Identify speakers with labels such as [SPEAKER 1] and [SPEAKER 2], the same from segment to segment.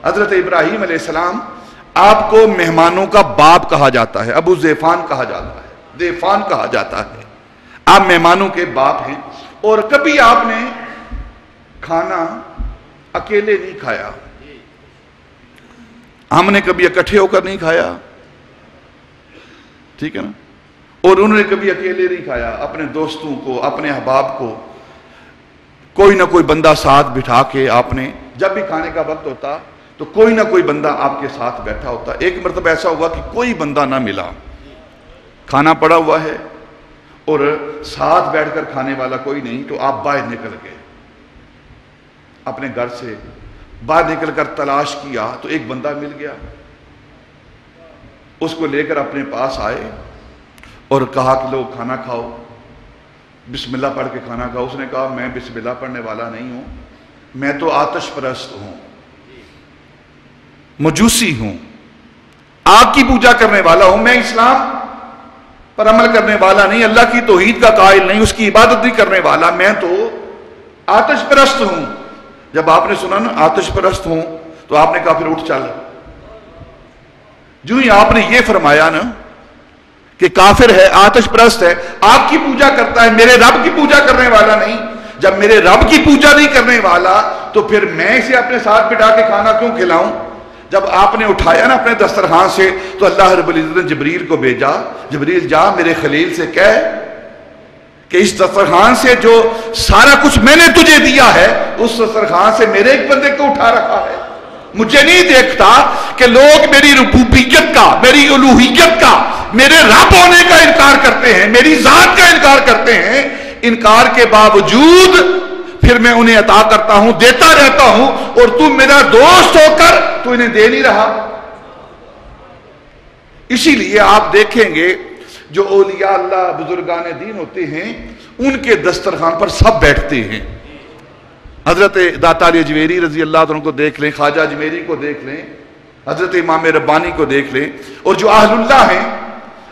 [SPEAKER 1] حضرت ابراہیم علیہ السلام آپ کو مہمانوں کا باپ کہا جاتا ہے، ابو ذیفان کہا جاتا ہے، ذیفان کہا جاتا ہے، آپ مہمانوں کے باپ ہیں، اور کبھی آپ نے کھانا اکیلے نہیں کھایا، ہم نے کبھی اکٹھے ہو کر نہیں کھایا، ٹھیک ہے نا، اور انہوں نے کبھی اکیلے نہیں کھایا، اپنے دوستوں کو، اپنے احباب کو کوئی نہ کوئی بندہ ساتھ بٹھا کے آپ نے، جب بھی کھانے کا وقت ہوتا تو کوئی نہ کوئی بندہ آپ کے ساتھ بیٹھا ہوتا۔ ایک مرتبہ ایسا ہوا کہ کوئی بندہ نہ ملا، کھانا پڑا ہوا ہے اور ساتھ بیٹھ کر کھانے والا کوئی نہیں، تو آپ باہر نکل گئے، اپنے گھر سے باہر نکل کر تلاش کیا تو ایک بندہ مل گیا، اس کو لے کر اپنے پاس آئے اور کہا کہ لوگ کھانا کھاؤ، بسم اللہ پڑھ کے کھانا کھاؤ۔ اس نے کہا میں بسم اللہ پڑھنے والا نہیں ہوں، میں تو آتش پرست ہوں، مجوسی ہوں، آگ کی پوجا کرنے والا ہوں، میں اسلام پر عمل کرنے والا نہیں، اللہ کی توحید کا قائل نہیں، اس کی عبادت نہیں کرنے والا، میں تو آتش پرست ہوں۔ جب آپ نے سنا نا آتش پرست ہوں تو آپ نے کہا پھر اٹھ چل۔ جو ہی آپ نے یہ فرمایا نا کہ کافر ہے، آتش پرست ہے، آگ کی پوجا کرتا ہے، میرے رب کی پوجا کرنے والا نہیں، جب میرے رب کی پوجا نہیں کرنے والا تو پھر میں اسے اپنے ساتھ بٹھا کے کھانا کیوں کھلاؤں؟ جب آپ نے اٹھایا نا اپنے دسترخوان سے تو اللہ رب العزت نے جبریل کو بھیجا، جبریل جا میرے خلیل سے کہہ کہ اس دسترخوان سے جو سارا کچھ میں نے تجھے دیا ہے اس دسترخوان سے میرے ایک بندے کو اٹھا رکھا ہے۔ مجھے نہیں دیکھتا کہ لوگ میری ربوبیت کا، میری الوہیت کا، میرے رب ہونے کا انکار کرتے ہیں، میری ذات کا انکار کرتے ہیں، انکار کے باوجود پھر میں انہیں عطا کرتا ہوں، دیتا رہتا ہوں، اور تو میرا دوست ہو کر تو انہیں دے نہیں رہا۔ اسی لیے آپ دیکھیں گے جو اولیاء اللہ بزرگان دین ہوتے ہیں ان کے دسترخوان پر سب بیٹھتے ہیں۔ حضرت داتا علی اجمیری رضی اللہ عنہ کو دیکھ لیں، خواجہ اجمیری کو دیکھ لیں، حضرت امام ربانی کو دیکھ لیں، اور جو اہل اللہ ہیں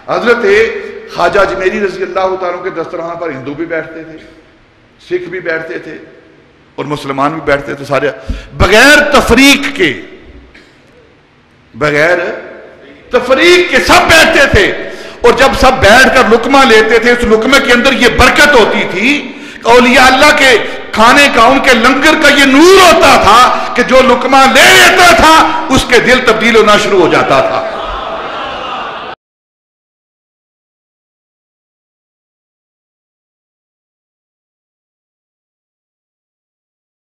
[SPEAKER 1] حضرت خواجہ اجمیری رضی اللہ تعالیٰ کے دسترخوان پر ہندو بھی بیٹھتے تھے، سکھ بھی بیٹھتے تھے اور مسلمان بھی بیٹھتے تھے، سارے بغیر تفریق کے، بغیر تفریق کے سب بیٹھتے تھے، اور جب سب بیٹھ کر لقمہ لیتے تھے اس لقمے کے اندر یہ برکت ہوتی تھی، اولیاء اللہ کے کھانے کا، ان کے لنگر کا یہ نور ہوتا تھا کہ جو لقمہ لے لیتا تھا اس کے دل تبدیل ہونا شروع ہو جاتا تھا۔